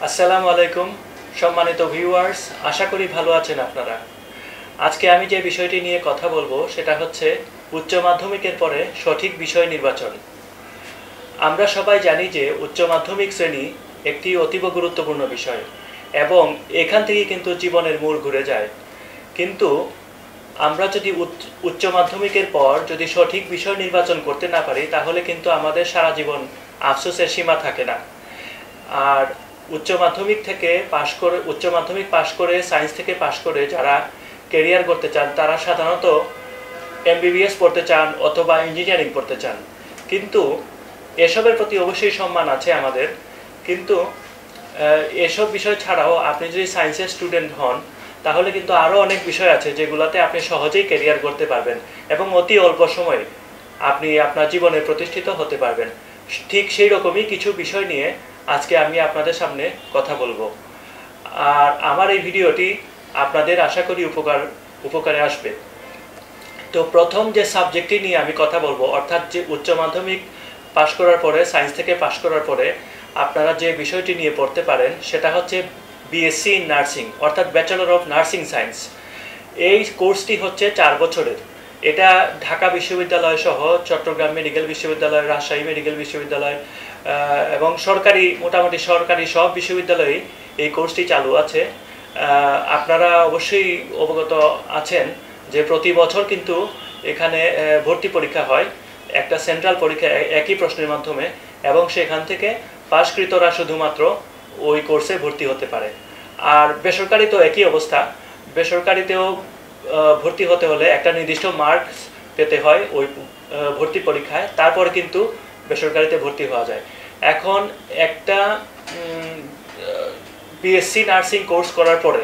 আসসালামু আলাইকুম সম্মানিত ভিউয়ার্স, আশা করি ভালো আছেন আপনারা। আজকে আমি যে বিষয়টি নিয়ে কথা বলবো সেটা হচ্ছে উচ্চ মাধ্যমিকের পরে সঠিক বিষয় নির্বাচন। আমরা সবাই জানি যে উচ্চ মাধ্যমিক শ্রেণী একটি অতীব গুরুত্বপূর্ণ বিষয় এবং এখান থেকে কিন্তু জীবনের মূল ঘুরে যায়। কিন্তু আমরা যদি উচ্চ মাধ্যমিকের পর যদি সঠিক বিষয় নির্বাচন করতে না পারি তাহলে কিন্তু আমাদের সারা জীবন আফসোসের সীমা থাকে না। আর উচ্চ মাধ্যমিক পাশ করে সায়েন্স থেকে পাশ করে যারা ক্যারিয়ার করতে চান তারা সাধারণত এমবিবিএস পড়তে চান অথবা ইঞ্জিনিয়ারিং পড়তে চান, কিন্তু এসবের প্রতি অবশ্যই সম্মান আছে আমাদের। কিন্তু এসব বিষয় ছাড়াও আপনি যদি সায়েন্সের স্টুডেন্ট হন তাহলে কিন্তু আরও অনেক বিষয় আছে যেগুলোতে আপনি সহজেই ক্যারিয়ার করতে পারবেন এবং অতি অল্প সময়ে আপনি আপনার জীবনে প্রতিষ্ঠিত হতে পারবেন। ঠিক সেই রকমই কিছু বিষয় নিয়ে আজকে আমি আপনাদের সামনে কথা বলবো। আর আমার এই ভিডিওটি আপনাদের আশা করি উপকারে আসবে। তো প্রথম যে সাবজেক্টটি নিয়ে আমি কথা বলবো, অর্থাৎ যে উচ্চ মাধ্যমিক পাশ করার পরে সায়েন্স থেকে পাশ করার পরে আপনারা যে বিষয়টি নিয়ে পড়তে পারেন সেটা হচ্ছে বিএসসি ইন নার্সিং, অর্থাৎ ব্যাচেলর অফ নার্সিং সায়েন্স। এই কোর্সটি হচ্ছে 4 বছরের। এটা ঢাকা বিশ্ববিদ্যালয় সহ চট্টগ্রাম মেডিকেল বিশ্ববিদ্যালয়, রাজশাহী মেডিকেল বিশ্ববিদ্যালয় এবং মোটামুটি সরকারি সব বিশ্ববিদ্যালয়েই এই কোর্সটি চালু আছে। আপনারা অবশ্যই অবগত আছেন যে প্রতি বছর কিন্তু এখানে ভর্তি পরীক্ষা হয়, একটা সেন্ট্রাল পরীক্ষা একই প্রশ্নের মাধ্যমে, এবং সেখান থেকে পাশকৃতরা শুধুমাত্র ওই কোর্সে ভর্তি হতে পারে। আর বেসরকারি তো একই অবস্থা, বেসরকারিতেও ভর্তি হতে হলে একটা নির্দিষ্ট মার্কস পেতে হয় ওই ভর্তি পরীক্ষায়, তারপরে কিন্তু বেসরকারিতে ভর্তি হওয়া যায়। এখন একটা বিএসসি নার্সিং কোর্স করার পরে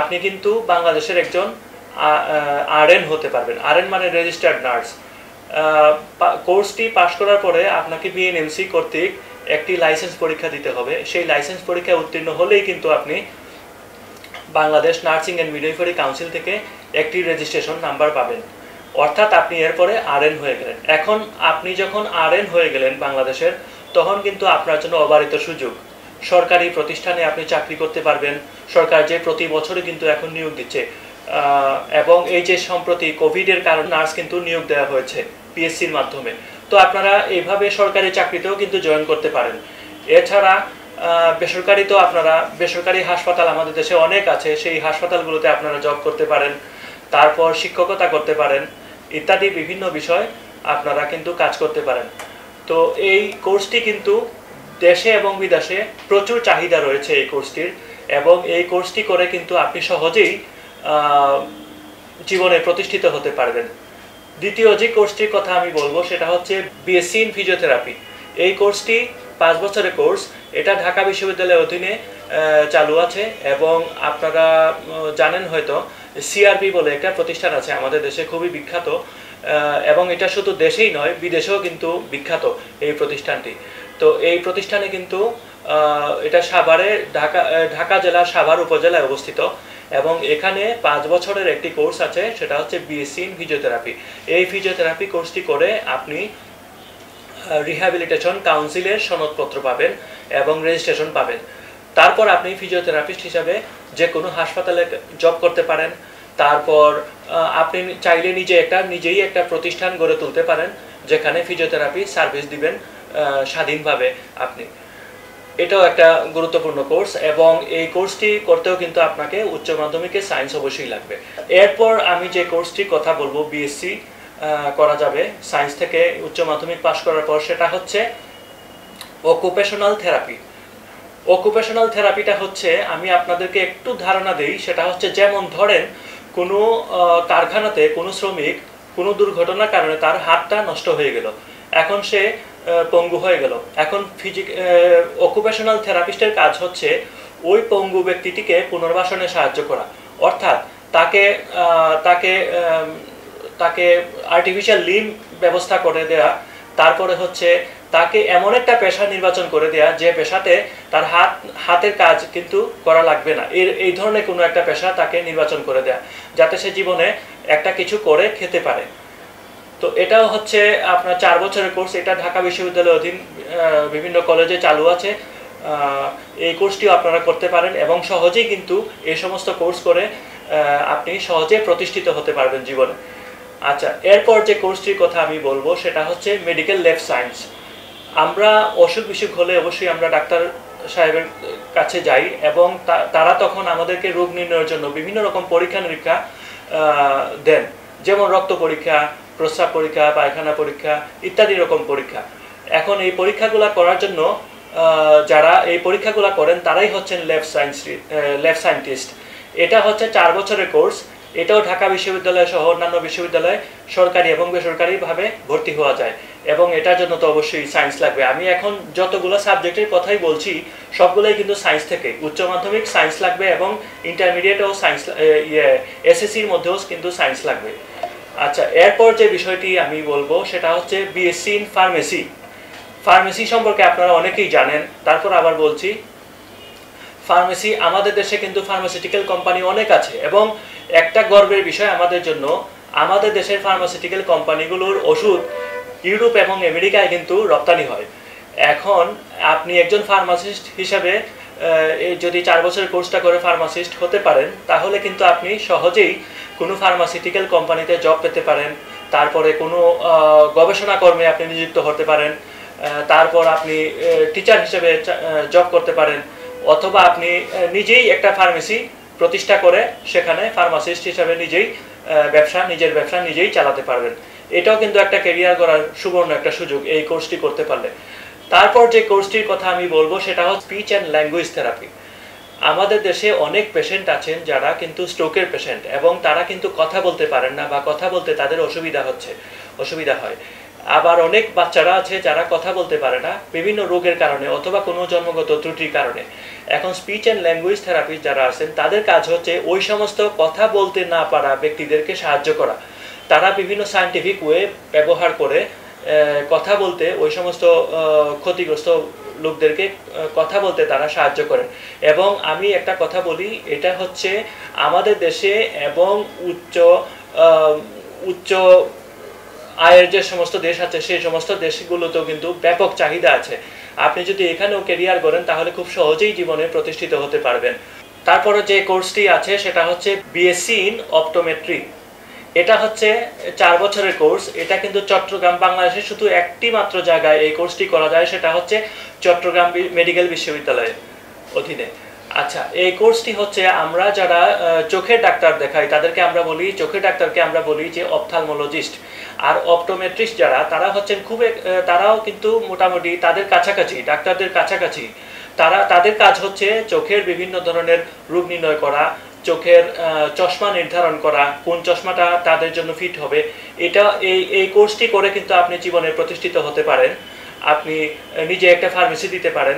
আপনি কিন্তু বাংলাদেশের একজন আরএন হতে পারবেন। আরএন মানে রেজিস্টার্ড নার্স। কোর্সটি পাশ করার পরে আপনাকে বিএনএমসি কর্তৃক একটি লাইসেন্স পরীক্ষা দিতে হবে। সেই লাইসেন্স পরীক্ষায় উত্তীর্ণ হলেই কিন্তু আপনি Bangladesh nursing and midwifery council থেকে একটি রেজিস্ট্রেশন নাম্বার পাবেন, অর্থাৎ আপনি এরপরে আরএন হয়ে গেলেন। এখন আপনি যখন আরএন হয়ে গেলেন বাংলাদেশের, তখন কিন্তু আপনার জন্য অবারিত সুযোগ। সরকারি প্রতিষ্ঠানে আপনি চাকরি করতে পারবেন। সরকার যে প্রতি বছরই কিন্তু এখন নিয়োগ দিচ্ছে, এবং এই যে সম্প্রতি কোভিডের কারণে নার্স কিন্তু নিয়োগ দেওয়া হয়েছে পিএসসির মাধ্যমে। তো আপনারা এইভাবে সরকারি চাকরিতেও কিন্তু জয়েন করতে পারেন। এছাড়া বেসরকারি হাসপাতাল আমাদের দেশে অনেক আছে, সেই হাসপাতালগুলোতে আপনারা জব করতে পারেন, তারপর শিক্ষকতা করতে পারেন, ইত্যাদি বিভিন্ন বিষয় আপনারা কিন্তু কাজ করতে পারেন। তো এই কোর্সটি কিন্তু দেশে এবং বিদেশে প্রচুর চাহিদা রয়েছে এই কোর্সটির, এবং এই কোর্সটি করে কিন্তু আপনি সহজেই জীবনে প্রতিষ্ঠিত হতে পারবেন। দ্বিতীয় যে কোর্সটির কথা আমি বলবো সেটা হচ্ছে বিএসসি ইন ফিজিওথেরাপি। এই কোর্সটি 5 বছরের কোর্স। এটা ঢাকা বিশ্ববিদ্যালয়ের অধীনে চালু আছে, এবং আপনারা জানেন হয়তো সিআরপি বলে একটা প্রতিষ্ঠান আছে আমাদের দেশে, খুবই বিখ্যাত, এবং এটা শুধু দেশেই নয় বিদেশেও কিন্তু বিখ্যাত এই প্রতিষ্ঠানটি। তো এই প্রতিষ্ঠানে কিন্তু এটা ঢাকা জেলার সাভার উপজেলায় অবস্থিত, এবং এখানে 5 বছরের একটি কোর্স আছে, সেটা হচ্ছে বিএসসি ইন ফিজিওথেরাপি। এই ফিজিওথেরাপি কোর্সটি করে আপনি রিহ্যাবিলিটেশন কাউন্সিলের সনদপত্র পাবেন এবং রেজিস্ট্রেশন পাবেন। তারপর আপনি ফিজিওথেরাপিস্ট হিসাবে যে কোনো হাসপাতালে জব করতে পারেন। তারপর আপনি চাইলে নিজেই একটা প্রতিষ্ঠান গড়ে তুলতে পারেন যেখানে ফিজিওথেরাপি সার্ভিস দিবেন স্বাধীনভাবে আপনি। এটাও একটা গুরুত্বপূর্ণ কোর্স, এবং এই কোর্সটি করতেও কিন্তু আপনাকে উচ্চ মাধ্যমিকে সায়েন্স অবশ্যই লাগবে। এরপর আমি যে কোর্সটির কথা বলবো বিএসসি করা যাবে সায়েন্স থেকে উচ্চ মাধ্যমিক পাশ করার পর, সেটা হচ্ছে অকুপেশনাল থেরাপি। অকুপেশনাল থেরাপিটা হচ্ছে, আমি আপনাদেরকে একটু ধারণা দেই, সেটা হচ্ছে যেমন ধরেন কোনো কারখানাতে কোনো শ্রমিক কোনো দুর্ঘটনার কারণে তার হাতটা নষ্ট হয়ে গেল, এখন সে পঙ্গু হয়ে গেল। এখন অকুপেশনাল থেরাপিস্টের কাজ হচ্ছে ওই পঙ্গু ব্যক্তিটিকে পুনর্বাসনে সাহায্য করা, অর্থাৎ তাকে আর্টিফিশিয়াল লিম্ব ব্যবস্থা করে দেয়া, তারপরে হচ্ছে তাকে এমন একটা পেশা নির্বাচন করে দেয়া যে পেশাতে তার হাতের কাজ কিন্তু করা লাগবে না, এই ধরনের কোনো একটা পেশা তাকে নির্বাচন করে দেয়া, যাতে সে জীবনে একটা কিছু করে খেতে পারে। তো এটাও হচ্ছে আপনার 4 বছরের কোর্স। এটা ঢাকা বিশ্ববিদ্যালয়ের অধীন বিভিন্ন কলেজে চালু আছে। এই কোর্সটিও আপনারা করতে পারেন এবং সহজেই কিন্তু এই সমস্ত কোর্স করে আপনি সহজে প্রতিষ্ঠিত হতে পারবেন জীবনে। আচ্ছা, এরপর যে কোর্সটির কথা আমি বলবো সেটা হচ্ছে মেডিকেল ল্যাব সায়েন্স। আমরা অসুখ বিসুখ হলে অবশ্যই আমরা ডাক্তার সাহেবের কাছে যাই এবং তারা তখন আমাদেরকে রোগ নির্ণয়ের জন্য বিভিন্ন রকম পরীক্ষা নিরীক্ষা দেন, যেমন রক্ত পরীক্ষা, প্রস্রাব পরীক্ষা, পায়খানা পরীক্ষা ইত্যাদি রকম পরীক্ষা। এখন এই পরীক্ষাগুলো করার জন্য যারা এই পরীক্ষাগুলো করেন তারাই হচ্ছেন ল্যাব সায়েন্টিস্ট। এটা হচ্ছে 4 বছরের কোর্স। এটাও ঢাকা বিশ্ববিদ্যালয় সহ অন্যান্য বিশ্ববিদ্যালয়ে সরকারি এবং বেসরকারিভাবে ভর্তি হওয়া যায় এবং এটার জন্য তো অবশ্যই সায়েন্স লাগবে। আমি এখন যতগুলো সাবজেক্টের কথাই বলছি সবগুলোই কিন্তু সায়েন্স থেকে। উচ্চ মাধ্যমিক সায়েন্স লাগবে এবং ইন্টারমিডিয়েটেও সায়েন্স, এসএসসির মধ্যেও কিন্তু সায়েন্স লাগবে। আচ্ছা, এরপর যে বিষয়টি আমি বলবো সেটা হচ্ছে বিএসসি ইন ফার্মেসি। ফার্মেসি সম্পর্কে আপনারা অনেকেই জানেন, তারপর আবার বলছি ফার্মেসি আমাদের দেশে কিন্তু ফার্মাসিউটিক্যাল কোম্পানি অনেক আছে এবং একটা গর্বের বিষয় আমাদের জন্য, আমাদের দেশের ফার্মাসিউটিক্যাল কোম্পানিগুলোর ওষুধ ইউরোপ এবং আমেরিকায় কিন্তু রপ্তানি হয়। এখন আপনি একজন ফার্মাসিস্ট হিসেবে যদি 4 বছরের কোর্সটা করে ফার্মাসিস্ট হতে পারেন তাহলে কিন্তু আপনি সহজেই কোনো ফার্মাসিউটিক্যাল কোম্পানিতে জব পেতে পারেন। তারপরে কোনো গবেষণা কর্মে আপনি নিযুক্ত হতে পারেন। তারপর আপনি টিচার হিসেবে জব করতে পারেন, অথবা আপনি নিজেই একটা ফার্মেসি প্রতিষ্ঠা করে সেখানে ফার্মাসিস্ট হিসেবে নিজের ব্যবসা নিজেই চালাতে পারবেন। এটাও কিন্তু একটা ক্যারিয়ার করার সুবর্ণ একটা সুযোগ এই কোর্সটি করতে পারলে। তারপর যে কোর্সটির কথা আমি বলবো সেটা হচ্ছে স্পিচ অ্যান্ড ল্যাঙ্গুয়েজ থেরাপি। আমাদের দেশে অনেক পেশেন্ট আছেন যারা কিন্তু স্ট্রোকের পেশেন্ট এবং তারা কিন্তু কথা বলতে পারেন না বা কথা বলতে তাদের অসুবিধা হয়। আবার অনেক বাচ্চারা আছে যারা কথা বলতে পারে না বিভিন্ন রোগের কারণে অথবা কোনো জন্মগত ত্রুটির কারণে। এখন স্পিচ অ্যান্ড ল্যাঙ্গুয়েজ থেরাপিস্ট যারা আছেন তাদের কাজ হচ্ছে ওই সমস্ত কথা বলতে না পারা ব্যক্তিদেরকে সাহায্য করা। তারা বিভিন্ন সায়েন্টিফিক ওয়ে ব্যবহার করে কথা বলতে ওই সমস্ত ক্ষতিগ্রস্ত লোকদেরকে কথা বলতে তারা সাহায্য করেন। এবং আমি একটা কথা বলি, এটা হচ্ছে আমাদের দেশে এবং উচ্চ আয়ের যে সমস্ত দেশ আছে সেই সমস্ত দেশগুলোতেও কিন্তু ব্যাপক চাহিদা আছে। আপনি যদি এখানেও ক্যারিয়ার করেন তাহলে খুব সহজেই জীবনে প্রতিষ্ঠিত হতে পারবেন। তারপরে যে কোর্সটি আছে সেটা হচ্ছে বিএসসি ইন অপটোমেট্রি। এটা হচ্ছে 4 বছরের কোর্স। এটা কিন্তু চট্টগ্রাম, বাংলাদেশের শুধু একটি মাত্র জায়গায় এই কোর্সটি করা যায়, সেটা হচ্ছে চট্টগ্রাম মেডিকেল বিশ্ববিদ্যালয়ের অধীনে। আচ্ছা, এই কোর্সটি হচ্ছে আমরা যারা চোখের ডাক্তার দেখাই তাদেরকে আমরা বলি, চোখের ডাক্তারকে আমরা বলি যে অপথ্যালমোলজিস্ট। আর অপটোমেট্রিস্ট যারা, তারা হচ্ছেন তারাও কিন্তু মোটামুটি তাদের কাছাকাছি, ডাক্তারদের কাছাকাছি। তাদের কাজ হচ্ছে চোখের বিভিন্ন ধরনের রোগ নির্ণয় করা, চোখের চশমা নির্ধারণ করা, কোন চশমাটা তাদের জন্য ফিট হবে। এই কোর্সটি করে কিন্তু আপনি জীবনে প্রতিষ্ঠিত হতে পারেন। আপনি নিজে একটা ফার্মেসি দিতে পারেন,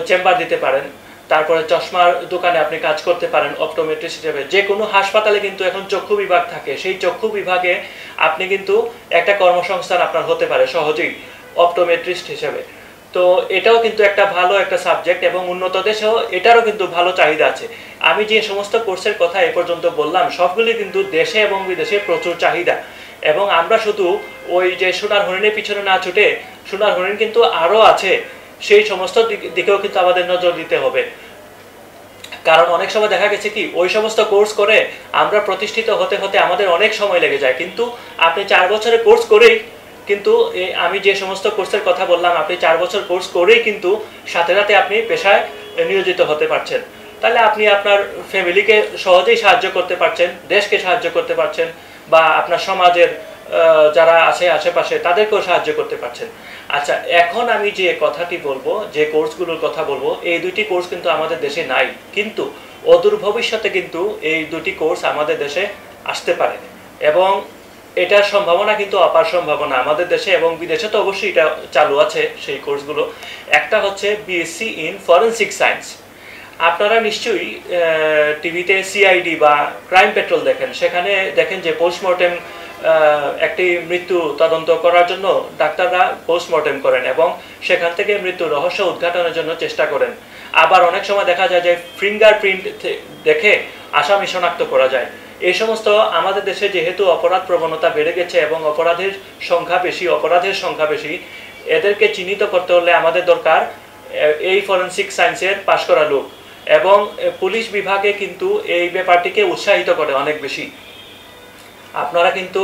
চেম্বার দিতে পারেন, তারপরে চশমার দোকানে আপনি কাজ করতে পারেন অপটোমেট্রিস্ট হিসেবে। যে কোনো হাসপাতালে কিন্তু এখন চক্ষু বিভাগ থাকে, সেই চক্ষু বিভাগে আপনি কিন্তু একটা কর্মসংস্থান আপনার হতে পারে সহজেই অপটোমেট্রিস্ট হিসেবে। তো এটাও কিন্তু একটা ভালো একটা সাবজেক্ট এবং উন্নত দেশেও এটারও কিন্তু ভালো চাহিদা আছে। আমি যে সমস্ত কোর্সের কথা এ পর্যন্ত বললাম সবগুলি কিন্তু দেশে এবং বিদেশে প্রচুর চাহিদা। এবং আমরা শুধু ওই যে সোনার হরিণের পিছনে না ছুটে, সোনার হরিণ কিন্তু আরও আছে, সেই সমস্ত দিকেও কিন্তু আমাদের নজর দিতে হবে। কারণ অনেক সময় দেখা গেছে কি ওই সমস্ত কোর্স করে আমরা প্রতিষ্ঠিত হতে হতে আমাদের অনেক সময় লেগে যায়, কিন্তু আপনি 4 বছরের কোর্স করেই কিন্তু আমি যে সমস্ত কোর্সের কথা বললাম, আপনি 4 বছর কোর্স করেই কিন্তু সাথে সাথে আপনি পেশায় নিয়োজিত হতে পারছেন। তাহলে আপনি আপনার ফ্যামিলিকে সহজেই সাহায্য করতে পারছেন, দেশকে সাহায্য করতে পারছেন, বা আপনার সমাজের যারা আছে আশেপাশে তাদেরকেও সাহায্য করতে পারছেন। আচ্ছা, এখন আমি যে কথাটি বলবো, যে কোর্সগুলোর কথা বলবো, এই দুটি কোর্স কিন্তু আমাদের দেশে নাই, কিন্তু অদূর ভবিষ্যতে কিন্তু এই দুটি কোর্স আমাদের দেশে আসতে পারে এবং এটার সম্ভাবনা কিন্তু অপার সম্ভাবনা। আমাদের দেশে এবং বিদেশে তো অবশ্যই এটা চালু আছে সেই কোর্সগুলো। একটা হচ্ছে বিএসসি ইন ফরেনসিক সায়েন্স। আপনারা নিশ্চয়ই টিভিতে সিআইডি বা ক্রাইম পেট্রোল দেখেন, সেখানে দেখেন যে পোস্টমর্টেম, একটি মৃত্যু তদন্ত করার জন্য ডাক্তাররা পোস্টমর্টেম করেন এবং সেখান থেকে মৃত্যুর রহস্য উদ্ঘাটনের জন্য চেষ্টা করেন। আবার অনেক সময় দেখা যায় যে ফিঙ্গারপ্রিন্ট দেখে আসামি শনাক্ত করা যায়। এই সমস্ত আমাদের দেশে যেহেতু অপরাধ প্রবণতা বেড়ে গেছে এবং অপরাধের সংখ্যা বেশি, এদেরকে চিহ্নিত করতে হলে আমাদের দরকার এই ফরেনসিক সায়েন্সের পাশ করা লোক, এবং পুলিশ বিভাগে কিন্তু এই ব্যাপারটিকে উৎসাহিত করে অনেক বেশি। আপনারা কিন্তু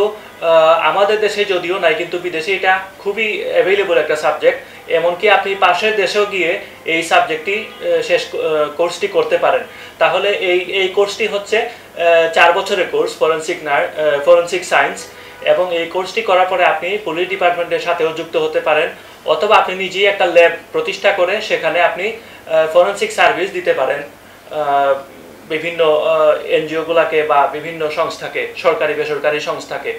আমাদের দেশে যদিও নাই, কিন্তু বিদেশে এটা খুবই অ্যাভেলেবল একটা সাবজেক্ট। এমনকি আপনি পাশের দেশেও গিয়ে এই সাবজেক্টটি কোর্সটি করতে পারেন। তাহলে এই কোর্সটি হচ্ছে 4 বছরের কোর্স, ফরেনসিক সায়েন্স, এবং এই কোর্সটি করার পরে আপনি পুলিশ ডিপার্টমেন্টের সাথেও যুক্ত হতে পারেন, অথবা আপনি নিজেই একটা ল্যাব প্রতিষ্ঠা করে সেখানে আপনি ফরেনসিক সার্ভিস দিতে পারেন বিভিন্ন এনজিওগুলোকে বা বিভিন্ন সংস্থাকে, সরকারি বেসরকারি সংস্থাকে,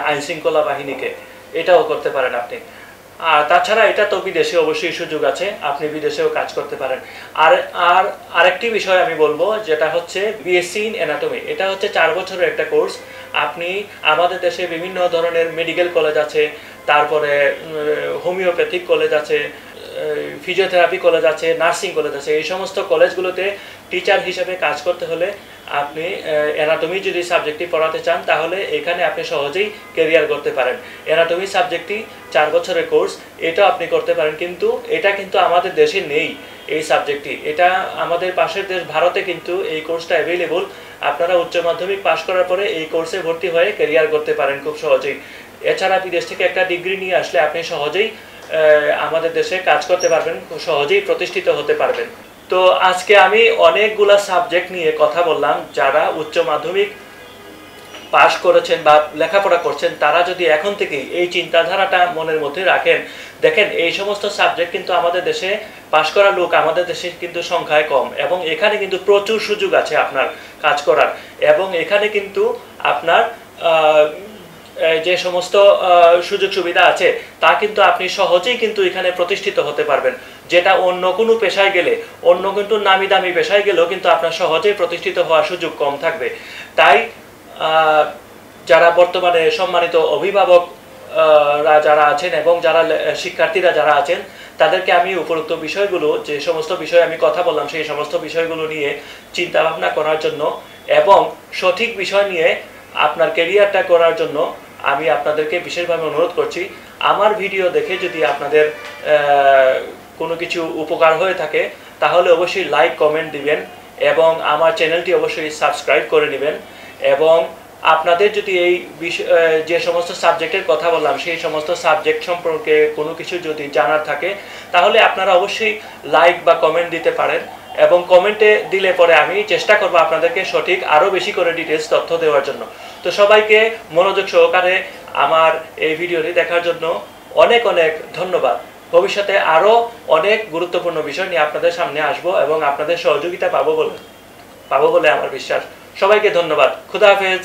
আইন শৃঙ্খলা বাহিনীকে, এটাও করতে পারেন আপনি। আর তাছাড়া এটা তো বিদেশে অবশ্যই সুযোগ আছে, আপনি বিদেশেও কাজ করতে পারেন। আর আরেকটি বিষয় আমি বলবো, যেটা হচ্ছে বিএসসি ইন অ্যানাটমি। এটা হচ্ছে 4 বছরের একটা কোর্স। আপনি আমাদের দেশে বিভিন্ন ধরনের মেডিকেল কলেজ আছে, তারপরে হোমিওপ্যাথিক কলেজ আছে, ফিজিওথেরাপি কলেজ আছে, নার্সিং কলেজ আছে। এই সমস্ত কলেজগুলোতে টিচার হিসেবে কাজ করতে হলে আপনি অ্যানাটমি যদি সাবজেক্টটি পড়াতে চান, তাহলে এখানে আপনি সহজেই ক্যারিয়ার করতে পারেন। অ্যানাটমি সাবজেক্টটি 4 বছরের কোর্স, এটা আপনি করতে পারেন, কিন্তু এটা কিন্তু আমাদের দেশে নেই এই সাবজেক্টটি। এটা আমাদের পাশের দেশ ভারতে কিন্তু এই কোর্সটা অ্যাভেলেবল। আপনারা উচ্চ মাধ্যমিক পাশ করার পরে এই কোর্সে ভর্তি হয়ে ক্যারিয়ার করতে পারেন খুব সহজেই। এছাড়া বিদেশ থেকে একটা ডিগ্রি নিয়ে আসলে আপনি সহজেই আমাদের দেশে কাজ করতে পারবেন, সহজেই প্রতিষ্ঠিত হতে পারবেন। তো আজকে আমি অনেকগুলা সাবজেক্ট নিয়ে কথা বললাম। যারা উচ্চ মাধ্যমিক পাশ করেছেন বা লেখাপড়া করছেন, তারা যদি এখন থেকেই এই চিন্তাধারাটা মনের মধ্যে রাখেন, দেখেন এই সমস্ত সাবজেক্ট কিন্তু আমাদের দেশে পাশ করা লোক আমাদের দেশে কিন্তু সংখ্যায় কম, এবং এখানে কিন্তু প্রচুর সুযোগ আছে আপনার কাজ করার, এবং এখানে কিন্তু আপনার যে সমস্ত সুযোগ সুবিধা আছে তা কিন্তু আপনি সহজেই কিন্তু এখানে প্রতিষ্ঠিত হতে পারবেন, যেটা অন্য কোনো পেশায় গেলে, অন্য কিন্তু নামি দামি পেশায় গেলেও কিন্তু আপনার সহজেই প্রতিষ্ঠিত হওয়ার সুযোগ কম থাকবে। তাই যারা বর্তমানে সম্মানিত অভিভাবকরা যারা আছেন এবং যারা শিক্ষার্থীরা যারা আছেন, তাদেরকে আমি উপরোক্ত বিষয়গুলো, যে সমস্ত বিষয় আমি কথা বললাম, সেই সমস্ত বিষয়গুলো নিয়ে চিন্তা ভাবনা করার জন্য এবং সঠিক বিষয় নিয়ে আপনার ক্যারিয়ারটা করার জন্য আমি আপনাদেরকে বিশেষভাবে অনুরোধ করছি। আমার ভিডিও দেখে যদি আপনাদের কোনো কিছু উপকার হয়ে থাকে, তাহলে অবশ্যই লাইক কমেন্ট দিবেন, এবং আমার চ্যানেলটি অবশ্যই সাবস্ক্রাইব করে নেবেন। এবং আপনাদের যদি এই যে সমস্ত সাবজেক্টের কথা বললাম, সেই সমস্ত সাবজেক্ট সম্পর্কে কোনো কিছু যদি জানার থাকে, তাহলে আপনারা অবশ্যই লাইক বা কমেন্ট দিতে পারেন, এবং কমেন্টে দিলে পরে আমি চেষ্টা করব আপনাদেরকে সঠিক আরও বেশি করে ডিটেলস তথ্য দেওয়ার জন্য। তো সবাইকে মনোযোগ সহকারে আমার এই ভিডিওটি দেখার জন্য অনেক অনেক ধন্যবাদ। ভবিষ্যতে আরও অনেক গুরুত্বপূর্ণ বিষয় নিয়ে আপনাদের সামনে আসব, এবং আপনাদের সহযোগিতা পাবো বলে আমার বিশ্বাস। সবাইকে ধন্যবাদ। খুদা হাফেজ।